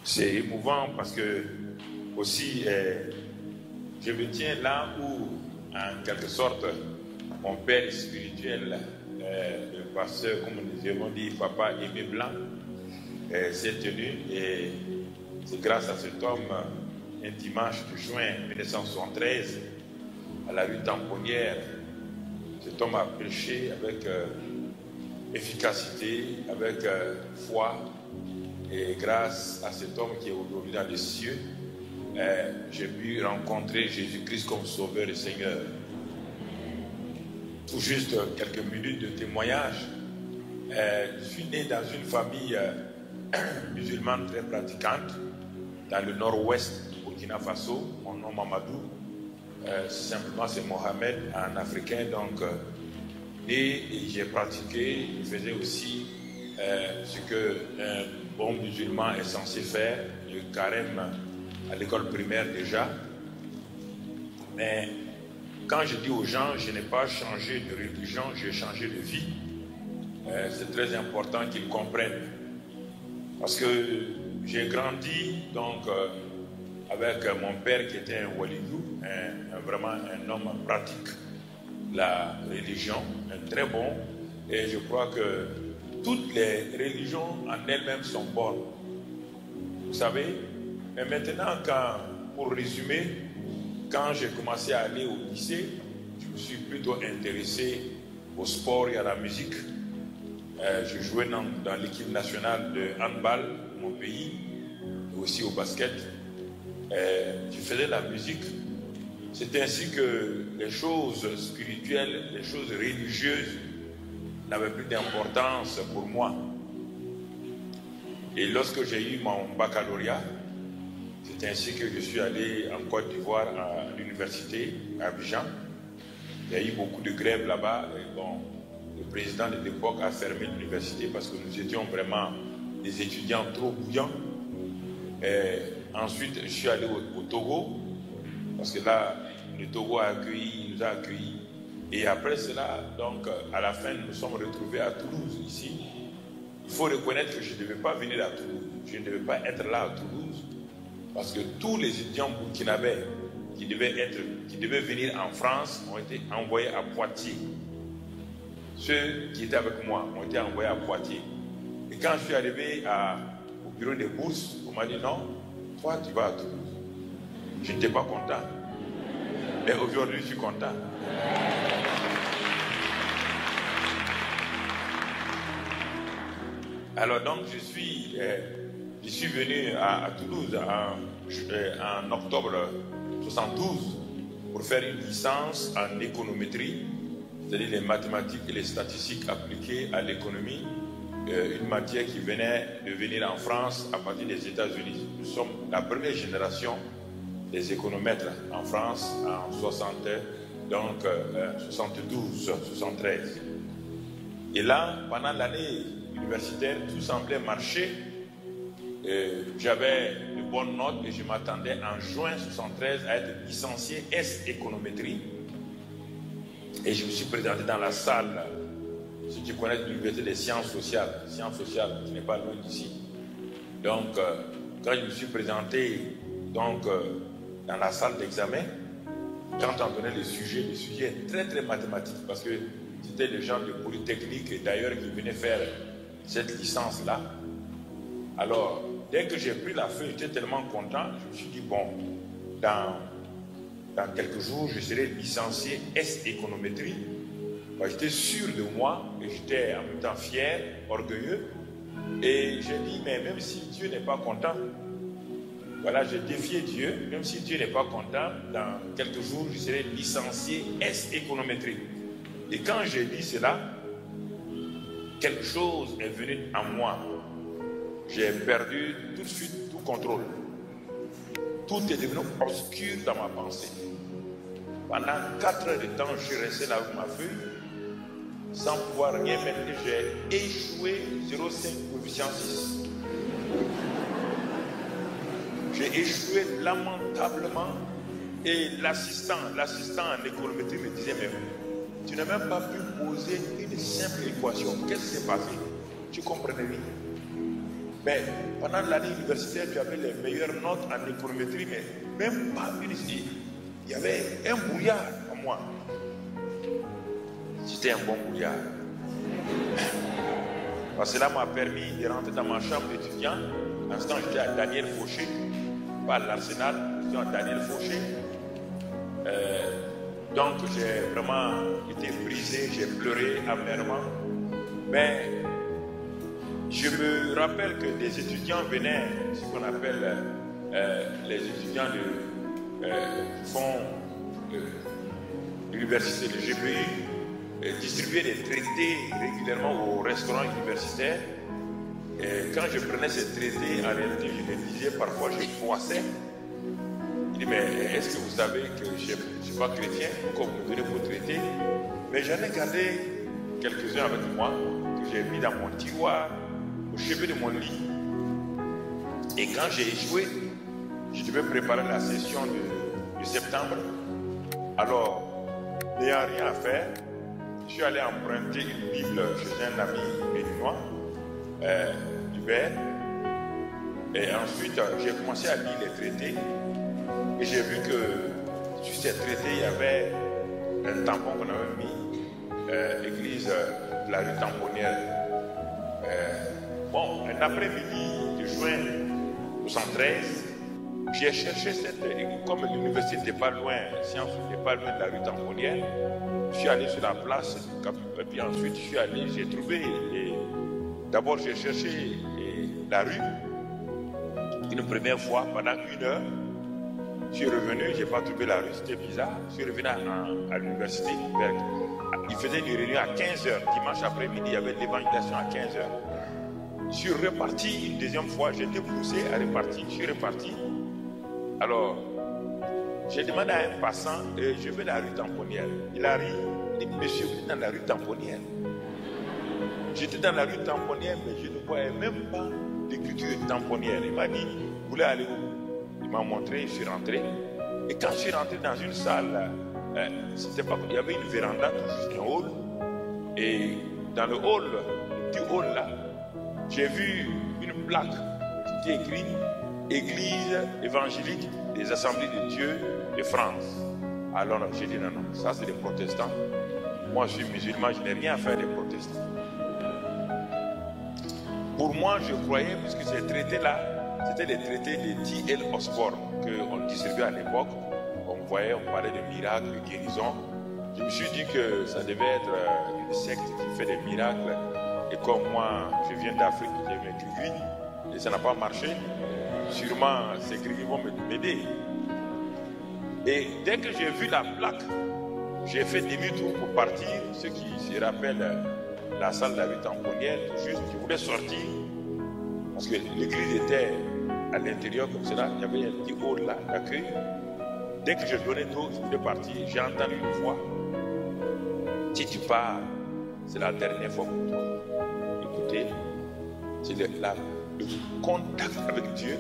C'est émouvant parce que aussi je me tiens là où en quelque sorte mon père spirituel, le pasteur, comme nous avons dit, Papa Aimé Blanc, s'est tenu, et c'est grâce à cet homme, un dimanche de juin 1973, à la rue Tamponnière, cet homme a prêché avec efficacité, avec foi, et grâce à cet homme qui est aujourd'hui dans les cieux, j'ai pu rencontrer Jésus-Christ comme Sauveur et Seigneur. Tout juste quelques minutes de témoignage. Je suis né dans une famille musulmane très pratiquante, dans le nord-ouest du Burkina Faso. Mon nom Mamadou, simplement c'est Mohamed en africain, donc et j'ai pratiqué, je faisais aussi ce qu'un bon musulman est censé faire, le carême à l'école primaire déjà. Mais quand je dis aux gens, je n'ai pas changé de religion, j'ai changé de vie, c'est très important qu'ils comprennent. Parce que j'ai grandi donc avec mon père qui était un walidou, vraiment un homme pratique la religion, un très bon, et je crois que toutes les religions en elles-mêmes sont bonnes. Vous savez, mais maintenant, pour résumer, quand j'ai commencé à aller au lycée, je me suis plutôt intéressé au sport et à la musique. Je jouais dans l'équipe nationale de handball de mon pays, et aussi au basket. Je faisais la musique. C'est ainsi que les choses spirituelles, les choses religieuses n'avaient plus d'importance pour moi. Et lorsque j'ai eu mon baccalauréat, c'est ainsi que je suis allé en Côte d'Ivoire à l'université, à Abidjan. Il y a eu beaucoup de grèves là-bas. Bon, le président de l'époque a fermé l'université parce que nous étions vraiment des étudiants trop bouillants. Et ensuite, je suis allé au Togo, parce que là, le Togo nous a accueillis. Et après cela, donc, à la fin, nous nous sommes retrouvés à Toulouse, ici. Il faut reconnaître que je ne devais pas venir à Toulouse. Je ne devais pas être là à Toulouse. Parce que tous les étudiants burkinabés qui devaient venir en France ont été envoyés à Poitiers. Ceux qui étaient avec moi ont été envoyés à Poitiers. Et quand je suis arrivé au bureau des bourses, on m'a dit non, toi tu vas à Toulouse. Je n'étais pas content. Mais aujourd'hui je suis content. Alors donc je suis venu à Toulouse en octobre 72 pour faire une licence en économétrie, c'est-à-dire les mathématiques et les statistiques appliquées à l'économie, une matière qui venait de venir en France à partir des États-Unis. Nous sommes la première génération des économètres en France en 72, 73. Et là, pendant l'année universitaire, tout semblait marcher. J'avais de bonnes notes et je m'attendais en juin 73 à être licencié S économétrie. Et je me suis présenté dans la salle, ceux qui connaissent l'université des sciences sociales, qui n'est pas loin d'ici. Donc, quand je me suis présenté donc, dans la salle d'examen, quand on donnait les sujets très très mathématiques, parce que c'était des gens de Polytechnique et d'ailleurs qui venaient faire cette licence-là. Alors, dès que j'ai pris la feuille, j'étais tellement content, je me suis dit, bon, dans quelques jours, je serai licencié S économétrie. Ben, j'étais sûr de moi et j'étais en même temps fier, orgueilleux. Et j'ai dit, mais même si Dieu n'est pas content, voilà, j'ai défié Dieu, même si Dieu n'est pas content, dans quelques jours, je serai licencié S économétrie. Et quand j'ai dit cela, quelque chose est venu en moi. J'ai perdu tout de suite tout contrôle. Tout est devenu obscur dans ma pensée. Pendant 4 heures de temps, je suis resté là avec ma feuille, sans pouvoir rien mettre. J'ai échoué 0,5 coefficient 6. J'ai échoué lamentablement. Et l'assistant en économétrie me disait, mais tu n'as même pas pu poser une simple équation. Qu'est-ce qui s'est passé? Tu comprenais rien. Mais pendant l'année universitaire, j'avais les meilleures notes en économétrie, mais même pas une ici. Il y avait un brouillard en moi. C'était un bon brouillard. Parce que cela m'a permis de rentrer dans ma chambre d'étudiant. En ce temps, j'étais à Daniel Fauché, pas à l'Arsenal, j'étais à Daniel Fauché. Donc j'ai vraiment été brisé, j'ai pleuré amèrement. Mais je me rappelle que des étudiants venaient, ce qu'on appelle les étudiants qui font l'université de GPU, distribuer des traités régulièrement aux restaurants universitaires. Et quand je prenais ces traités, en réalité, je les lisais, parfois je froissais. Il dit, mais est-ce que vous savez que je ne suis pas chrétien, comme vous me donnez vos traités? Mais j'en ai gardé quelques-uns avec moi, que j'ai mis dans mon tiroir, au chevet de mon lit. Et quand j'ai échoué, je devais préparer la session de septembre. Alors, n'ayant rien à faire, je suis allé emprunter une Bible chez un ami béninois, Hubert. Et ensuite, j'ai commencé à lire les traités. Et j'ai vu que sur ces traités, il y avait un tampon qu'on avait mis, église de la rue Tamponnière. Bon, un après-midi de juin 1973, j'ai cherché cette église. Comme l'université n'était pas loin, Sciences n'était pas loin de la rue Tamponnière, je suis allé sur la place, et puis ensuite je suis allé, j'ai trouvé, d'abord j'ai cherché la rue, une première fois, pendant 1 heure. Je suis revenu, je n'ai pas trouvé la rue, c'était bizarre. Je suis revenu à l'université. Il faisait une réunion à 15h. Dimanche après-midi, il y avait l'évangélisation à 15h. Je suis reparti une deuxième fois, j'étais poussé à repartir. Je suis reparti. Alors, j'ai demandé à un passant, je vais dans la rue Tamponnière. Il arrive, il dit, monsieur, vous êtes dans la rue Tamponnière. J'étais dans la rue Tamponnière, mais je ne voyais même pas l'écriture Tamponnière. Il m'a dit, vous voulez aller où? Il m'a montré, je suis rentré. Et quand je suis rentré dans une salle, il y avait une véranda, tout juste un hall. Et dans le hall, le petit hall là, j'ai vu une plaque qui était écrite Église évangélique des Assemblées de Dieu de France. Alors j'ai dit non, ça c'est des protestants. Moi je suis musulman, je n'ai rien à faire des protestants. Pour moi, je croyais, puisque ces traités-là, c'était des traités de T.L. Osborne qu'on distribuait à l'époque. On voyait, on parlait de miracles, de guérisons. Je me suis dit que ça devait être une secte qui fait des miracles. Et comme moi, je viens d'Afrique, j'ai mes gris et ça n'a pas marché. Sûrement, ces gris vont m'aider. Et dès que j'ai vu la plaque, j'ai fait demi-tour pour partir. Ceux qui se rappellent la salle de la rue Tamponnière, tout juste, je voulais sortir. Parce que l'église était à l'intérieur comme cela, il y avait un petit hall là d'accueil. Dès que je donnais tout, je voulais partir. J'ai entendu une voix. Si tu pars, c'est la dernière fois pour toi. Écoutez, c'est le contact avec Dieu.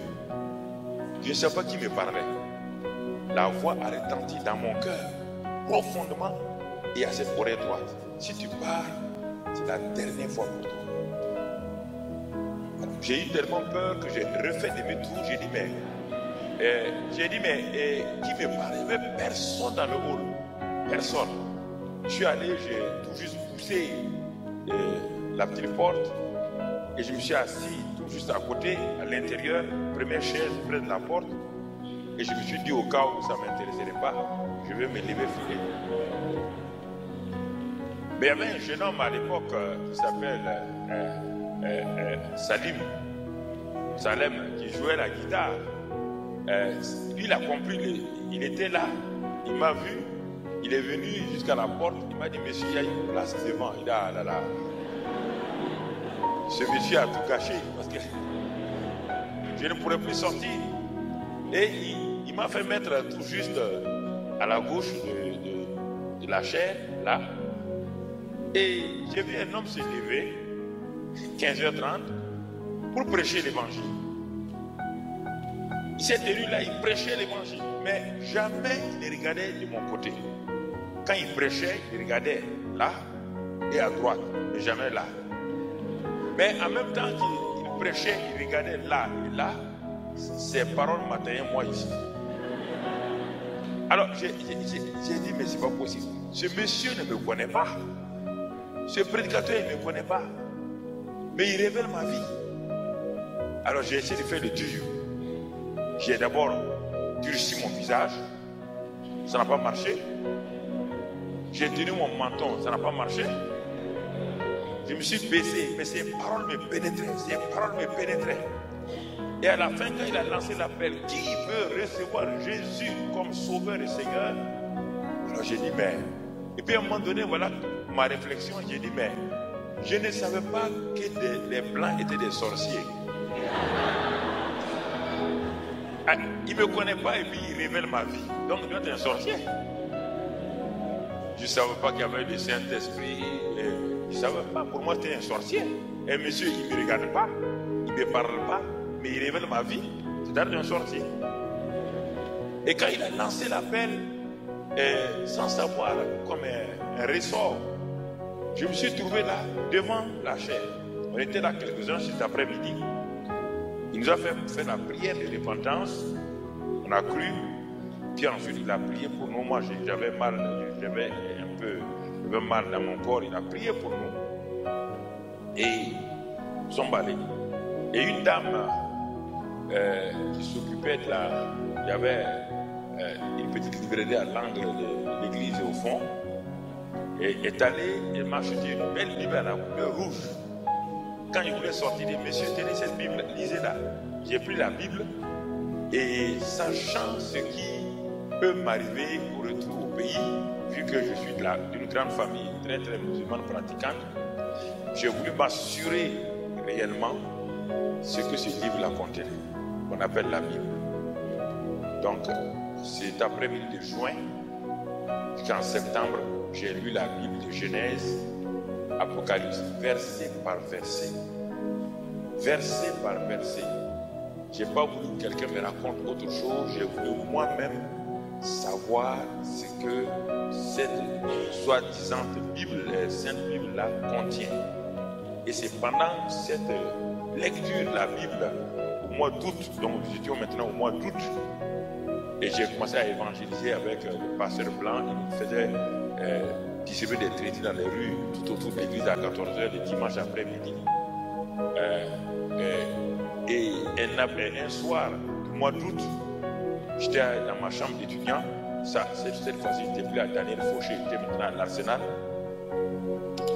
Je ne sais pas qui me parlait. La voix a retenti dans mon cœur, profondément, et à cette oreille droite. Si tu pars, c'est la dernière fois pour toi. J'ai eu tellement peur que j'ai refait demi-tour. J'ai dit, mais qui me parlait? Il n'y avait personne dans le hall. Personne. Je suis allé, j'ai tout juste poussé la petite porte et je me suis assis tout juste à côté, à l'intérieur, première chaise près de la porte. Et je me suis dit, au cas où ça ne m'intéresserait pas, je vais me lever filer. Mais il y avait un jeune homme à l'époque qui s'appelle Salem, qui jouait la guitare. Lui, il a compris, il était là, il m'a vu, il est venu jusqu'à la porte, il m'a dit, monsieur, il y a une place devant. Il a, là, là. Ce monsieur a tout caché parce que je ne pourrais plus sortir. Et il m'a fait mettre tout juste à la gauche de la chaire, là. Et j'ai vu un homme se lever, 15h30, pour prêcher l'évangile. Il s'est tenu là, il prêchait l'évangile, mais jamais il ne regardait de mon côté. Quand il prêchait, il regardait là et à droite, mais jamais là. Mais en même temps qu'il prêchait, il regardait là et là. Ces paroles m'atteignaient moi ici. Alors j'ai dit, mais c'est pas possible. Ce monsieur ne me connaît pas. Ce prédicateur il ne me connaît pas. Mais il révèle ma vie. Alors j'ai essayé de faire le dur. J'ai d'abord durci mon visage. Ça n'a pas marché. J'ai tenu mon menton. Ça n'a pas marché. Je me suis baissé. Mais ces paroles me pénétraient. Ces paroles me pénétraient. Et à la fin, quand il a lancé l'appel, qui veut recevoir Jésus comme sauveur et Seigneur? Alors j'ai dit, mais... Et puis à un moment donné, voilà ma réflexion. J'ai dit, mais je ne savais pas que les blancs étaient des sorciers. Il ne me connaît pas et puis il révèle ma vie. Donc tu es un sorcier. Je ne savais pas qu'il y avait le Saint-Esprit. Je ne savais pas. Pour moi, tu es un sorcier. Et monsieur, il ne me regarde pas. Il ne me parle pas. Mais il révèle ma vie. C'est un sorcier. Et quand il a lancé l'appel, sans savoir, comme un ressort, je me suis trouvé là, devant la chaire. On était là quelques-uns cet après-midi. Il nous a fait la prière de repentance. On a cru. Puis ensuite, il a prié pour nous. Moi, j'avais mal. J'avais un peu mal dans mon corps. Il a prié pour nous. Et nous sommes allés. Et une dame qui s'occupait de la... Il y avait une petite librairie à l'angle de l'église au fond. Et est allée, elle m'a acheté une belle Bible à la couleur rouge. Quand il voulait sortir, il dit, monsieur, tenez cette Bible, lisez-la. J'ai pris la Bible et sachant ce qui peut m'arriver au retour au pays, vu que je suis d'une grande famille très très musulmane pratiquante, j'ai voulu m'assurer réellement ce que ce livre-là contenait, qu'on appelle la Bible. Donc, cet après-midi de juin, jusqu'en septembre, j'ai lu la Bible de Genèse, Apocalypse, verset par verset. Verset par verset. Je n'ai pas voulu que quelqu'un me raconte autre chose. J'ai voulu moi-même savoir ce que cette soi-disant Bible, Sainte Bible-là contient. Et c'est pendant cette lecture de la Bible, au mois d'août, donc nous étions maintenant au mois d'août, et j'ai commencé à évangéliser avec le pasteur blanc. Il me faisait distribuer des traités dans les rues, tout autour de l'église à 14h le dimanche après-midi. Et un soir du mois d'août, j'étais dans ma chambre d'étudiant. Cette fois-ci, je n'étais plus à Daniel Fauché, j'étais maintenant à l'Arsenal.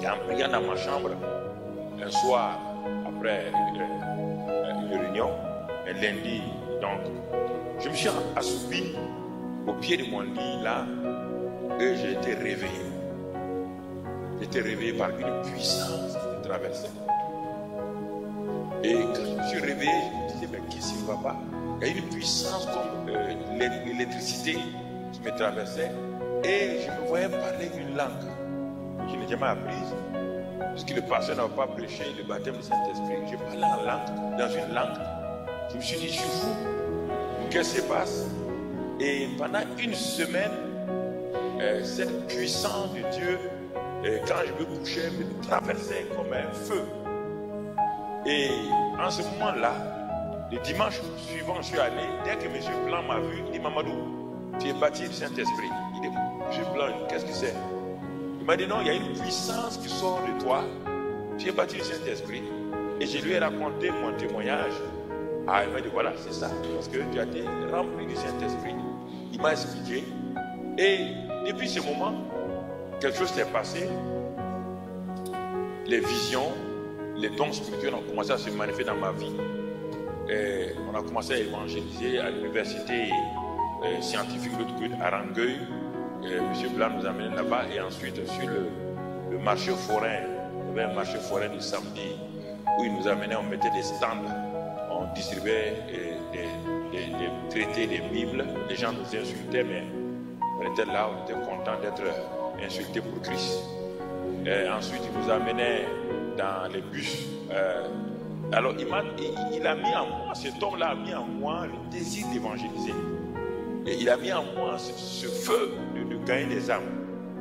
Et en priant dans ma chambre, un soir, après une réunion, un lundi, donc, je me suis assoupi au pied de mon lit là, et j'ai été réveillé. J'étais réveillé par une puissance qui me traversait. Et quand je me suis réveillé, je me disais, mais qu'est-ce qui ne va pas? Il y a une puissance comme l'électricité qui me traversait. Et je me voyais parler une langue que je n'ai jamais apprise. Parce que le pasteur n'avait pas prêché le baptême du Saint-Esprit. Je parlais en langue, dans une langue. Je me suis dit, je suis fou. Qu'est-ce qui se passe? Et pendant une semaine, cette puissance de Dieu, quand je me couchais, me traversait comme un feu. Et en ce moment-là, le dimanche suivant, je suis allé, dès que M. Blanc m'a vu, il dit, Mamadou, tu es baptisé du Saint-Esprit. Il dit, M. Blanc, qu'est-ce que c'est? Il m'a dit, non, il y a une puissance qui sort de toi. Tu es baptisé du Saint-Esprit. Et je lui ai raconté mon témoignage. Ah, il m'a dit, voilà, c'est ça. Parce que tu as été rempli du Saint-Esprit. Il m'a expliqué. Et depuis ce moment, quelque chose s'est passé. Les visions, les dons spirituels ont commencé à se manifester dans ma vie. Et on a commencé à évangéliser à l'université scientifique de Rangueil. M. Blanc nous a amenés là-bas. Et ensuite, sur le marché forain, il y avait un marché forain du samedi où il nous amenait, on mettait des stands, on distribuait des traités, des Bibles. Les gens nous insultaient, mais on était là, on était contents d'être insultés pour Christ. Et ensuite, il nous amenait dans les bus. Alors, il a mis en moi, cet homme-là a mis en moi le désir d'évangéliser. Et il a mis en moi ce feu de gagner des âmes.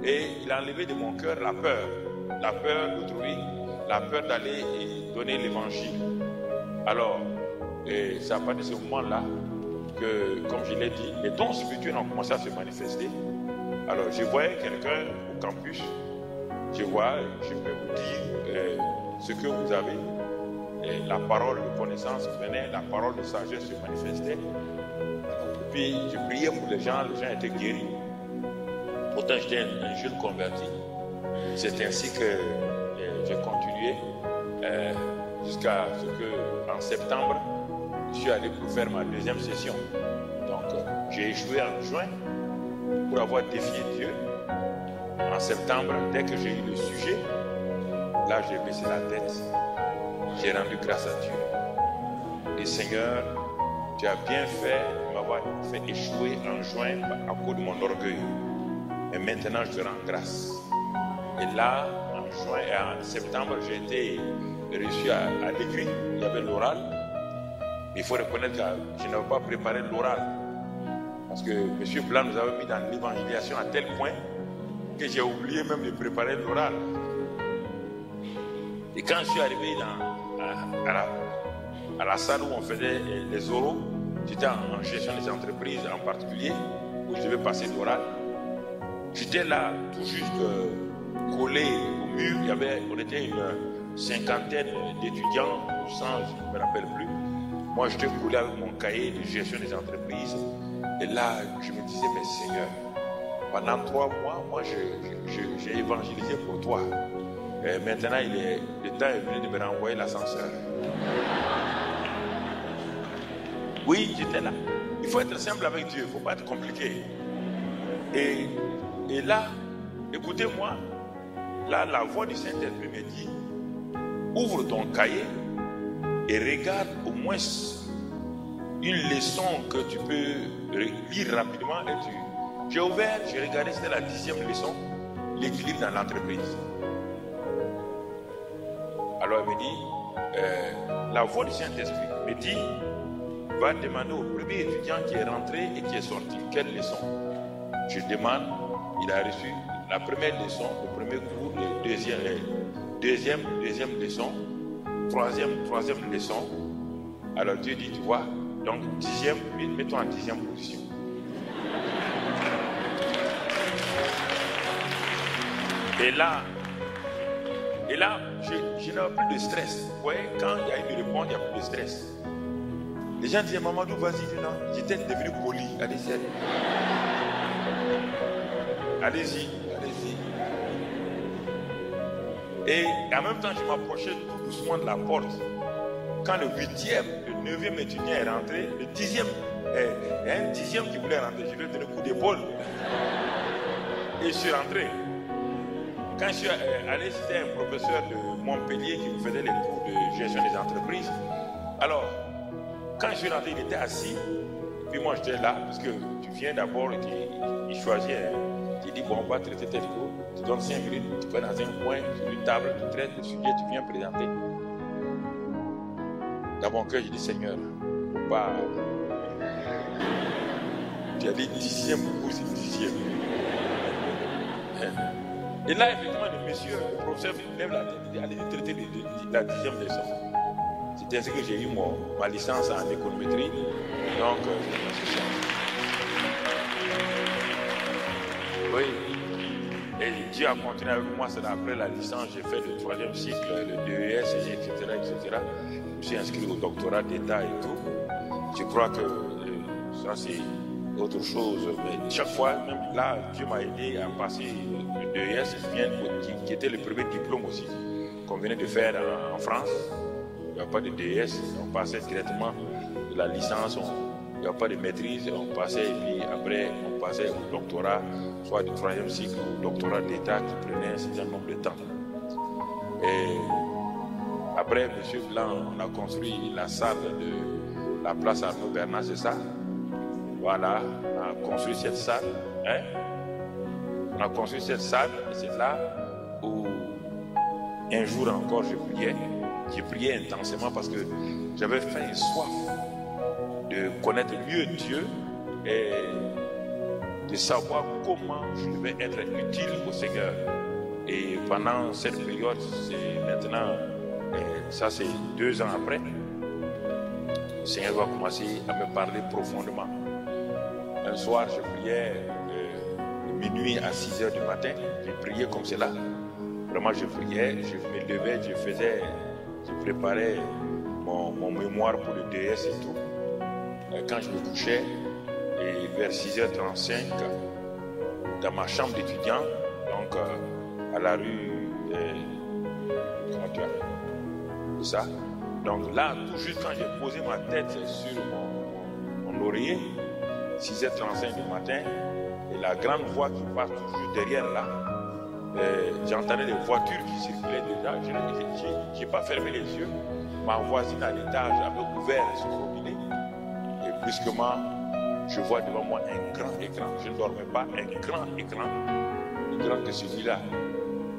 Et il a enlevé de mon cœur la peur d'autrui, la peur d'aller donner l'évangile. Alors, c'est à partir de ce moment-là que, comme je l'ai dit, les dons spirituels ont commencé à se manifester. Alors, je voyais quelqu'un au campus, je peux vous dire ce que vous avez. Et la parole de connaissance venait, la parole de sagesse se manifestait. Puis, je priais pour les gens étaient guéris. Pourtant, j'étais un jeune converti. C'est ainsi que j'ai continué jusqu'à ce que, en septembre, je suis allé pour faire ma deuxième session. Donc, j'ai échoué en juin pour avoir défié Dieu. En septembre, dès que j'ai eu le sujet, là, j'ai baissé la tête. J'ai rendu grâce à Dieu. Et Seigneur, tu as bien fait de m'avoir fait échouer en juin à cause de mon orgueil. Et maintenant, je te rends grâce. Et là, en juin et en septembre, j'ai été reçu à l'écrit. Il y avait l'oral. Il faut reconnaître que je n'avais pas préparé l'oral. Parce que M. Blanc nous avait mis dans l'évangélisation à tel point que j'ai oublié même de préparer l'oral. Et quand je suis arrivé à la salle où on faisait les oraux, j'étais en gestion des entreprises en particulier, où je devais passer l'oral. J'étais là, tout juste collé au mur. On était une cinquantaine d'étudiants, ou 100, je ne me rappelle plus. Moi, j'étais collé avec mon cahier de gestion des entreprises. Et là, je me disais, mais Seigneur, pendant 3 mois, moi, j'ai évangélisé pour toi. Et maintenant, le temps est venu de me renvoyer l'ascenseur. Oui, j'étais là. Il faut être simple avec Dieu, il ne faut pas être compliqué. Et là, écoutez-moi, là, la voix du Saint-Esprit me dit, ouvre ton cahier et regarde au moins une leçon que tu peux lire rapidement. J'ai ouvert, j'ai regardé, c'était la 10e leçon, l'équilibre dans l'entreprise. Alors elle me dit, la voix du Saint-Esprit me dit, va demander au premier étudiant qui est rentré et qui est sorti, quelle leçon? Je demande, il a reçu la première leçon, le premier cours, le deuxième leçon, troisième leçon. Alors Dieu dit, tu vois, donc 10e, mets-toi en 10e position. Et là, je n'avais plus de stress. Vous voyez, quand il y a une réponse, il n'y a plus de stress. Les gens disaient, Mamadou, vas-y, non. J'étais devenu poli. Allez-y. Allez-y. Et en même temps, je m'approchais tout doucement de la porte. Quand le 8e, le 9e étudiant est rentré, le 10e, il y a un 10e qui voulait rentrer. Je lui ai donné un coup d'épaule. Et je suis rentré. Quand je suis allé, c'était un professeur de Montpellier qui me faisait les cours de gestion des entreprises. Alors, quand je suis rentré, il était assis. Puis moi, j'étais là, parce que tu viens d'abord, il choisit, il dit, bon, on va traiter tel cours. Tu donnes 5 minutes, tu vas dans un coin, sur une table, tu traites le sujet, tu viens présenter. Dans mon cœur, je dis, Seigneur, faut pas... Tu as dit 10e cours, c'est 10e. Et là, effectivement, le monsieur, le professeur, lève la tête, il dit, allez traiter la 10e leçon. C'est ainsi que j'ai eu ma licence en économétrie. Donc, oui. Et Dieu a continué avec moi. C'est après la licence, j'ai fait le 3e cycle, le DES, etc. Je me suis inscrit au doctorat d'État et tout. Je crois que ça, c'est autre chose. Mais chaque fois, même là, Dieu m'a aidé à passer le DES, qui était le premier diplôme aussi, qu'on venait de faire en France. Il n'y a pas de DES, on passait directement de la licence, il n'y a pas de maîtrise, on passait et puis après on passait au doctorat, soit du 3e cycle ou doctorat d'État qui prenait un certain nombre de temps. Et après, M. Blanc, on a construit la salle de la place Arnaud Bernard, c'est ça? Voilà, on a construit cette salle. On a construit cette salle et c'est là où un jour encore je priais. J'ai prié intensément parce que j'avais faim et soif de connaître mieux Dieu et de savoir comment je devais être utile au Seigneur. Et pendant cette période, c'est maintenant, ça c'est 2 ans après, le Seigneur va commencer à me parler profondément. Un soir, je priais de minuit à 6 heures du matin. J'ai prié comme cela. Vraiment, je priais, je me levais, je préparais mon mémoire pour le DS et tout. Quand je me couchais, et vers 6h35, dans ma chambre d'étudiant, donc à la rue, comment tu appelles ça? Donc là, tout juste quand j'ai posé ma tête sur mon oreiller, 6h35 du matin, et la grande voix qui passe toujours derrière là, j'entendais les voitures qui circulaient déjà. Je n'ai pas fermé les yeux. Ma voisine à l'étage avait ouvert son robinet. Et brusquement, je vois devant moi un grand écran. Je ne dormais pas, un grand écran, plus grand que celui-là.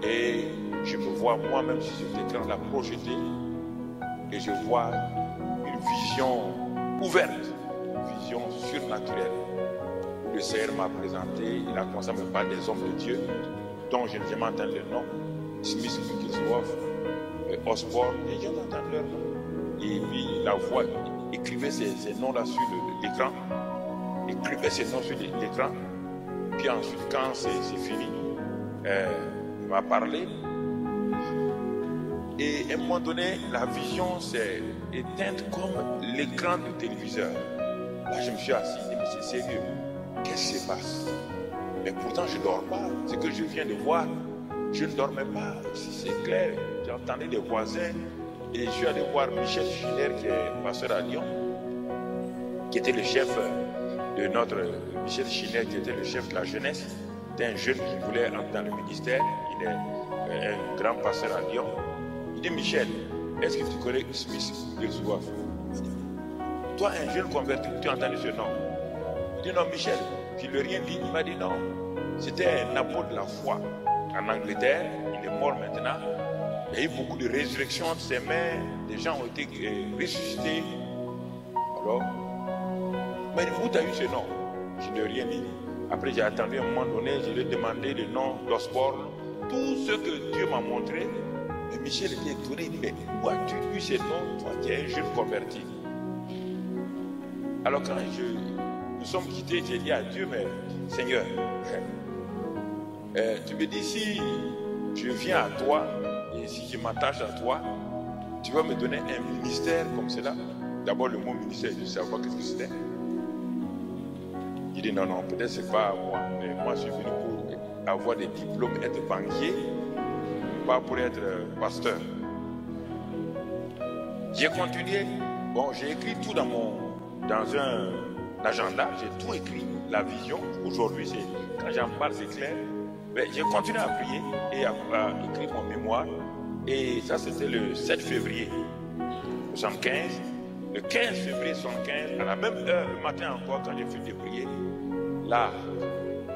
Et je me vois moi-même sur cet écran-là projeté. Et je vois une vision ouverte, une vision surnaturelle. Où le Seigneur m'a présenté, il a commencé à me parler des hommes de Dieu, dont je n'ai jamais entendu le nom, Smith, Wigglesworth, Osborne, et j'ai entendu leur nom. Et puis la voix écrivait ces noms-là sur l'écran, écrivait ces noms sur l'écran. Puis ensuite, quand c'est fini, il m'a parlé. Et à un moment donné, la vision s'est éteinte comme l'écran du téléviseur. Là, je me suis assis, mais c'est sérieux. Qu'est-ce qui se passe? Mais pourtant, je ne dors pas. Ce que je viens de voir, je ne dormais pas. C'est clair. J'entendais des voisins. Et je suis allé voir Michel Schiller, qui est pasteur à Lyon, qui était le chef de notre... Michel Schiller, qui était le chef de la jeunesse. C'était un jeune qui voulait entrer dans le ministère. Il est un grand pasteur à Lyon. Il dit, Michel, est-ce que tu connais Smith Wigglesworth? Toi, un jeune converti, tu as entendu ce nom? Il dit, non, Michel. Je ne lui ai rien dit. Il m'a dit, non. C'était un apôtre de la foi en Angleterre. Il est mort maintenant. Il y a eu beaucoup de résurrections de ses mains. Des gens ont été ressuscités. Alors, mais où tu as eu ce nom? Je ne lui ai rien dit. Après, j'ai attendu un moment donné. Je lui ai demandé le nom d'Osborne. Tout ce que Dieu m'a montré. Et Michel était étonné. Il dit, mais où as-tu eu ce nom, toi qui es un jeune converti? Alors quand nous sommes quittés, j'ai dit à Dieu, mais Seigneur, tu me dis si je viens à toi et si je m'attache à toi, tu vas me donner un ministère comme cela. D'abord le mot ministère, je ne sais pas qu'est-ce que c'était. Il dit non, peut-être c'est pas moi, mais moi je suis venu pour avoir des diplômes, être banquier, pas pour être pasteur. J'ai continué, bon j'ai écrit tout dans un agenda, j'ai tout écrit, la vision. Aujourd'hui, quand j'en parle, c'est clair. Mais j'ai continué à prier et à écrire mon mémoire. Et ça, c'était le 7 février 75. Le 15 février 75, à la même heure, le matin encore, quand j'ai fini de prier, là,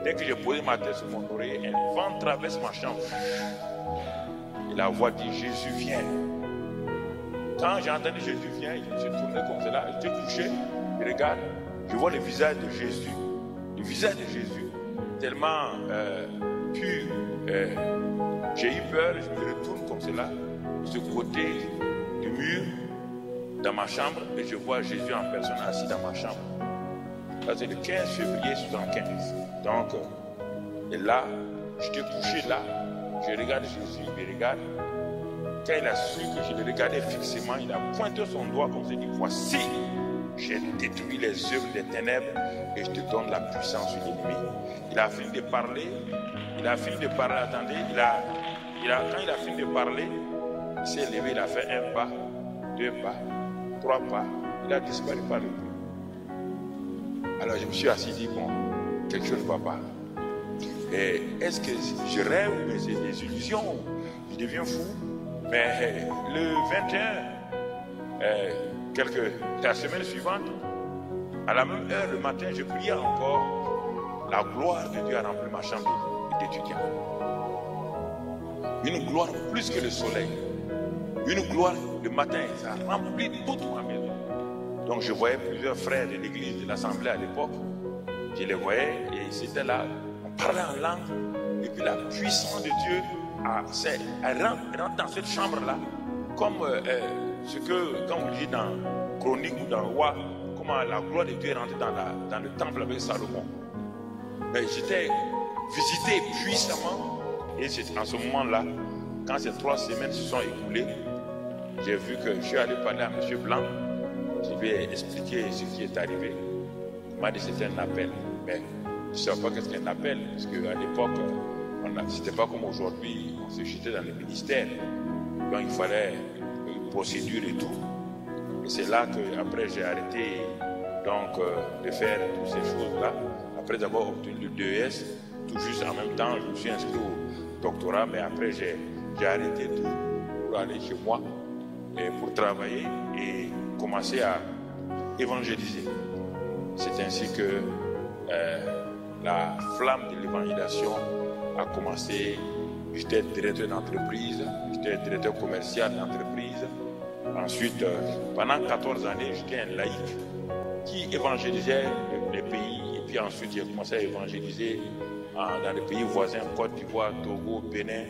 dès que j'ai posé ma tête sur mon oreille, un vent traverse ma chambre. Et la voix dit, Jésus vient. Quand j'ai entendu Jésus vient, je me suis tourné comme cela, j'étais couché, je regarde, je vois le visage de Jésus. Le visage de Jésus, tellement pur. J'ai eu peur, je me retourne comme cela, de ce côté du mur, dans ma chambre, et je vois Jésus en personne assis dans ma chambre. Ça, c'est le 15 février 75. Donc, et là, j'étais couché là, je regarde Jésus, il me regarde. Quand il a su que je le regardais fixement, il a pointé son doigt comme il dit, voici, j'ai détruit les œuvres des ténèbres et je te donne la puissance sur l'ennemi. Il a fini de parler, attendez, quand il a fini de parler, il s'est levé, il a fait un pas, 2 pas, 3 pas, il a disparu par le bruit. Alors je me suis assis et dit, bon, quelque chose ne va pas. Et est-ce que je rêve ou c'est des illusions? Je deviens fou. Mais le 21, la semaine suivante, à la même heure le matin, je priais encore. La gloire de Dieu a rempli ma chambre d'étudiant. Une gloire plus que le soleil. Une gloire le matin, ça a rempli toute ma maison. Donc je voyais plusieurs frères de l'église, de l'assemblée à l'époque. Je les voyais et ils étaient là, on parlait en langue. Et puis la puissance de Dieu elle rentre dans cette chambre-là comme ce que, quand vous lisez dans Chronique ou dans Roi, comment la gloire de Dieu est rentrée dans le temple avec Salomon. J'étais visité puissamment, et c'est en ce moment-là, quand ces 3 semaines se sont écoulées, j'ai vu que je suis allé parler à M. Blanc, je lui ai expliqué ce qui est arrivé. Il m'a dit que c'était un appel, mais je ne savais pas qu'est-ce qu'un appel, parce qu'à l'époque, c'était pas comme aujourd'hui, on se jetait dans le ministère, donc il fallait une procédure et tout. Et c'est là qu'après j'ai arrêté donc, de faire toutes ces choses-là. Après avoir obtenu le DES, tout juste en même temps, je me suis inscrit au doctorat, mais après j'ai arrêté tout pour aller chez moi et pour travailler et commencer à évangéliser. C'est ainsi que la flamme de l'évangélisation a commencé. J'étais directeur d'entreprise, j'étais directeur commercial d'entreprise. Ensuite, pendant 14 années, j'étais un laïc qui évangélisait les pays. Et puis ensuite, j'ai commencé à évangéliser dans les pays voisins, Côte d'Ivoire, Togo, Bénin.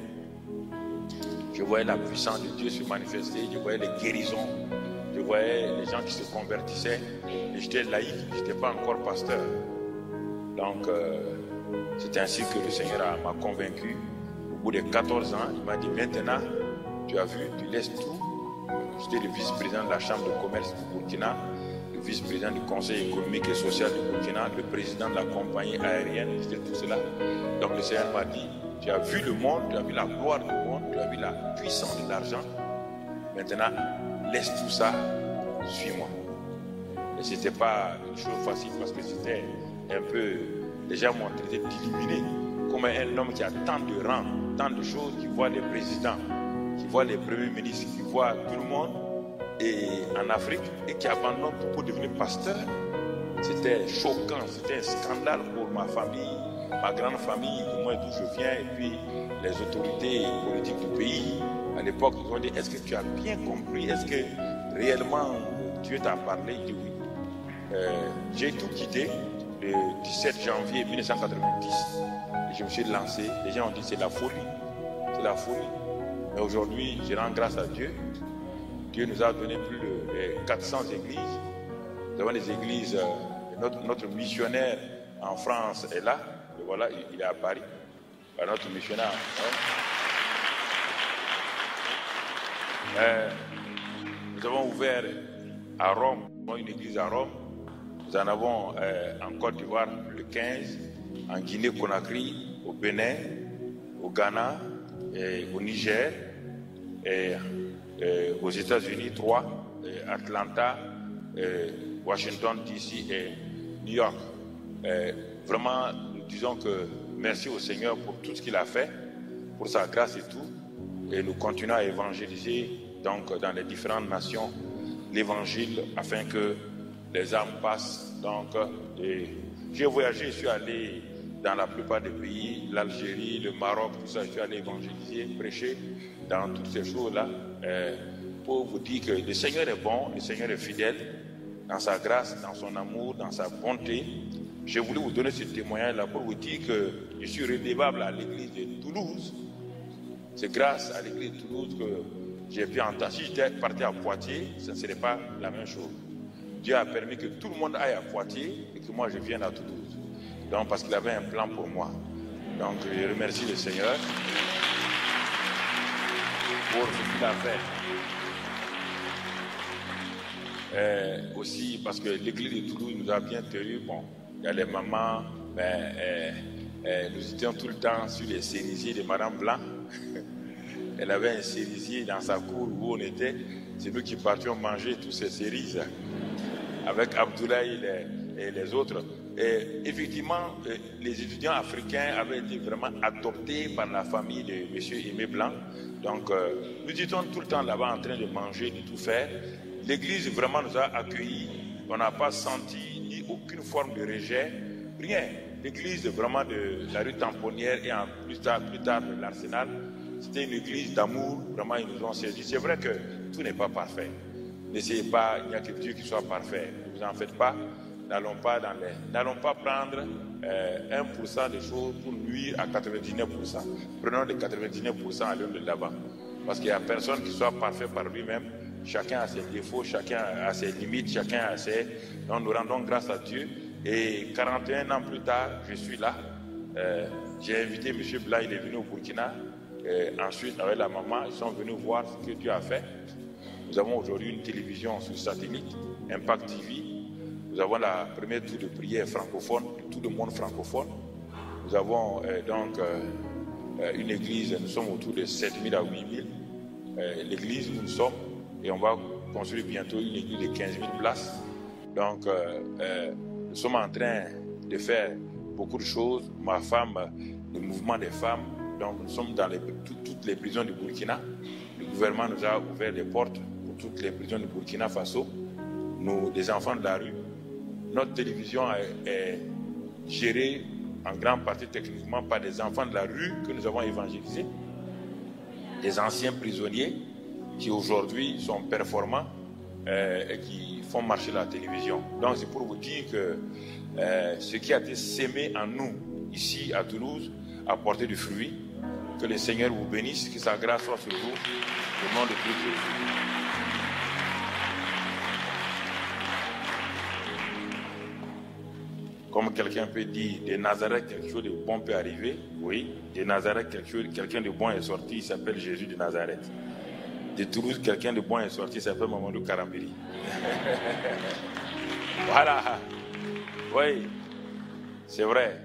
Je voyais la puissance de Dieu se manifester, je voyais les guérisons, je voyais les gens qui se convertissaient. Et j'étais laïc, je n'étais pas encore pasteur. Donc, c'est ainsi que le Seigneur m'a convaincu. Au bout de 14 ans, il m'a dit, maintenant, tu as vu, tu laisses tout. J'étais le vice-président de la Chambre de commerce du Burkina, le vice-président du Conseil économique et social du Burkina, le président de la compagnie aérienne, c'était tout cela. Donc le Seigneur m'a dit, tu as vu le monde, tu as vu la gloire du monde, tu as vu la puissance de l'argent. Maintenant, laisse tout ça, suis-moi. Et ce n'était pas une chose facile parce que c'était un peu, les gens m'ont traité d'illuminé, comme un homme qui a tant de rangs, tant de choses, qui voit les présidents, qui voit les premiers ministres, qui voit tout le monde et en Afrique et qui abandonne tout pour devenir pasteur. C'était choquant, c'était un scandale pour ma famille, ma grande famille, du moins d'où je viens, et puis les autorités politiques du pays. À l'époque, ils ont dit, est-ce que tu as bien compris? Est-ce que réellement Dieu t'a parlé? Il dit oui. J'ai tout quitté le 17 janvier 1990 et je me suis lancé. Les gens ont dit c'est la folie, c'est la folie. Mais aujourd'hui, je rends grâce à Dieu. Dieu nous a donné plus de 400 églises. Nous avons des églises. Notre missionnaire en France est là. Et voilà, il est à Paris. Notre missionnaire. Nous avons ouvert à Rome, une église à Rome. Nous en avons en Côte d'Ivoire le 15, en Guinée-Conakry, au Bénin, au Ghana, et au Niger, et aux États-Unis 3, Atlanta, Washington DC et New York. Vraiment, nous disons que merci au Seigneur pour tout ce qu'il a fait, pour sa grâce et tout. Et nous continuons à évangéliser donc, dans les différentes nations l'évangile afin que les âmes passent. Donc, j'ai voyagé, je suis allé dans la plupart des pays, l'Algérie, le Maroc, tout ça, je suis allé évangéliser, prêcher dans toutes ces choses-là pour vous dire que le Seigneur est bon, le Seigneur est fidèle dans sa grâce, dans son amour, dans sa bonté. Je voulais vous donner ce témoignage-là pour vous dire que je suis redevable à l'église de Toulouse. C'est grâce à l'église de Toulouse que j'ai pu entendre. Si j'étais parti à Poitiers, ce ne serait pas la même chose. Dieu a permis que tout le monde aille à Poitiers et que moi je vienne à Toulouse. Donc parce qu'il avait un plan pour moi. Donc je remercie le Seigneur pour ce qu'il a fait. Aussi parce que l'église de Toulouse nous a bien tenus. Bon, il y a les mamans, mais nous étions tout le temps sur les cerisiers de Madame Blanc. Elle avait un cerisier dans sa cour où on était. C'est nous qui partions manger toutes ces cerises avec Abdoulaye et les autres. Et effectivement, les étudiants africains avaient été vraiment adoptés par la famille de M. Aimé Blanc. Donc, nous étions tout le temps là-bas en train de manger, de tout faire. L'église vraiment nous a accueillis. On n'a pas senti ni aucune forme de rejet, rien. L'église vraiment de la rue Tamponnière et plus tard de l'Arsenal, c'était une église d'amour. Vraiment, ils nous ont servi. C'est vrai que tout n'est pas parfait. N'essayez pas, il n'y a que Dieu qui soit parfait. Ne vous en faites pas. N'allons pas prendre 1% des choses pour nuire à 99%. Prenons les 99%, allons de l'avant. Parce qu'il n'y a personne qui soit parfait par lui-même. chacun a ses défauts, chacun a ses limites, chacun a ses... Donc nous rendons grâce à Dieu. Et 41 ans plus tard, je suis là. J'ai invité M. Bla, il est venu au Burkina. Ensuite, avec la maman, ils sont venus voir ce que Dieu a fait. Nous avons aujourd'hui une télévision sur satellite, Impact TV. Nous avons la première tour de prière francophone, tout le monde francophone. Nous avons une église, nous sommes autour de 7 000 à 8 000. L'église où nous sommes, et on va construire bientôt une église de 15 000 places. Donc, nous sommes en train de faire beaucoup de choses. Ma femme, le mouvement des femmes, donc nous sommes dans toutes les prisons du Burkina. Le gouvernement nous a ouvert les portes pour toutes les prisons du Burkina Faso. Nous, les enfants de la rue, notre télévision est gérée en grande partie techniquement par des enfants de la rue que nous avons évangélisés, des anciens prisonniers qui aujourd'hui sont performants et qui font marcher la télévision. Donc c'est pour vous dire que ce qui a été sémé en nous, ici à Toulouse, a porté du fruit. Que le Seigneur vous bénisse, que sa grâce soit sur vous, au nom de Christ. Comme quelqu'un peut dire, de Nazareth, quelque chose de bon peut arriver. Oui, de Nazareth, quelqu'un de bon est sorti, il s'appelle Jésus de Nazareth. De Toulouse, quelqu'un de bon est sorti, il s'appelle Mamadou Karambili. Voilà. Oui, c'est vrai.